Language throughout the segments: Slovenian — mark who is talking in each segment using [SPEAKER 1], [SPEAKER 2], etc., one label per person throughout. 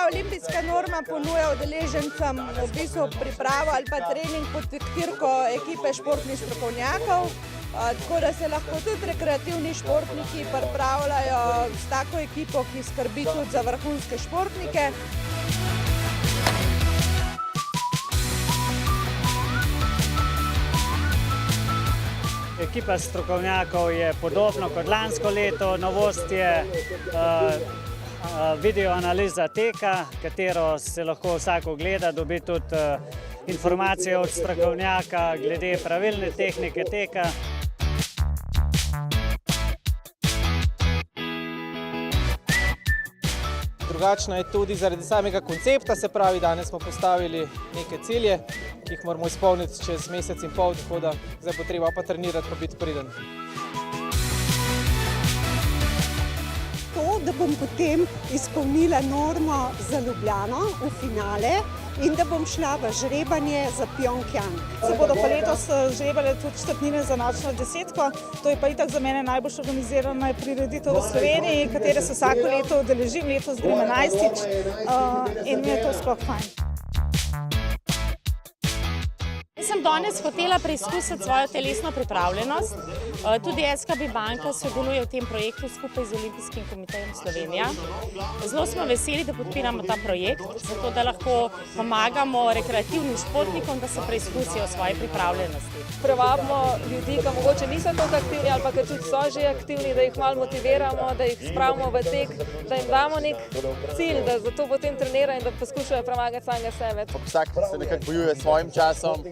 [SPEAKER 1] olimpijska norma ponuja udeležencem v bistvu pripravo ali pa trening pod taktirko ekipe športnih strokovnjakov, tako da se lahko tudi rekreativni športniki pripravljajo s tako ekipo, ki skrbi tudi za vrhunske športnike.
[SPEAKER 2] Ekipa strokovnjakov je podobno kot lansko leto. Novost je videoanaliza teka, katero se lahko vsak ogleda, dobi tudi informacije od strokovnjaka glede pravilne tehnike teka.
[SPEAKER 3] Drugačna je tudi zaradi samega koncepta, se pravi, danes smo postavili neke cilje, ki jih moramo izpolniti čez mesec in pol, tako da zdaj bo treba pa trenirati, pa biti priden.
[SPEAKER 4] To, da bom potem izpolnila normo za Ljubljano v finale in da bom šla v žrebanje za Pjongjang.
[SPEAKER 5] Se bodo pa letos žrebale tudi štartnine za nočno desetko. To je pa itak za mene najbolj organizirana prireditev v Sloveniji, katere se vsako leto udeležim, letos grem 11. In mi je to sploh fajn.
[SPEAKER 6] Sem danes hotela preizkusiti svojo telesno pripravljenost. Tudi SKB banka sodeluje v tem projektu skupaj z Olimpijskim komitejem Slovenija. Zelo smo veseli, da podpiramo ta projekt, zato da lahko pomagamo rekreativnim športnikom, da se preizkusijo svoje pripravljenosti.
[SPEAKER 7] Prevabimo ljudi, ki mogoče niso tako aktivni ali pa ki tudi so že aktivni, da jih malo motiviramo, da jih spravimo v tek, da jim damo nek cilj, da zato potem trenirajo in da poskušajo premagati samega sebe.
[SPEAKER 8] Vsak se nekako bojuje s svojim časom,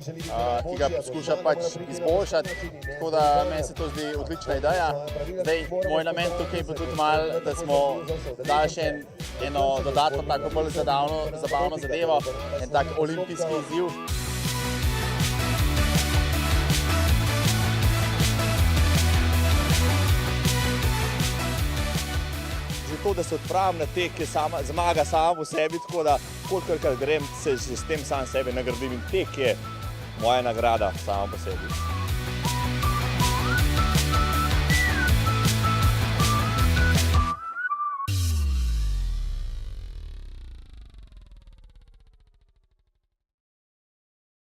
[SPEAKER 8] ki ga poskuša pač izboljšati, tako da meni se to zdi odlična ideja. Zdaj, moj namen tukaj bo tudi malo, da smo dali še eno dodatno tako bolj zabavno zadevo, en tak olimpijski izziv.
[SPEAKER 9] Že to, da se odpravim na tek, je zmaga sama po sebi, tako da kolikor grem, se s tem sam sebe nagradim in tek je moja nagrada sama po sebi.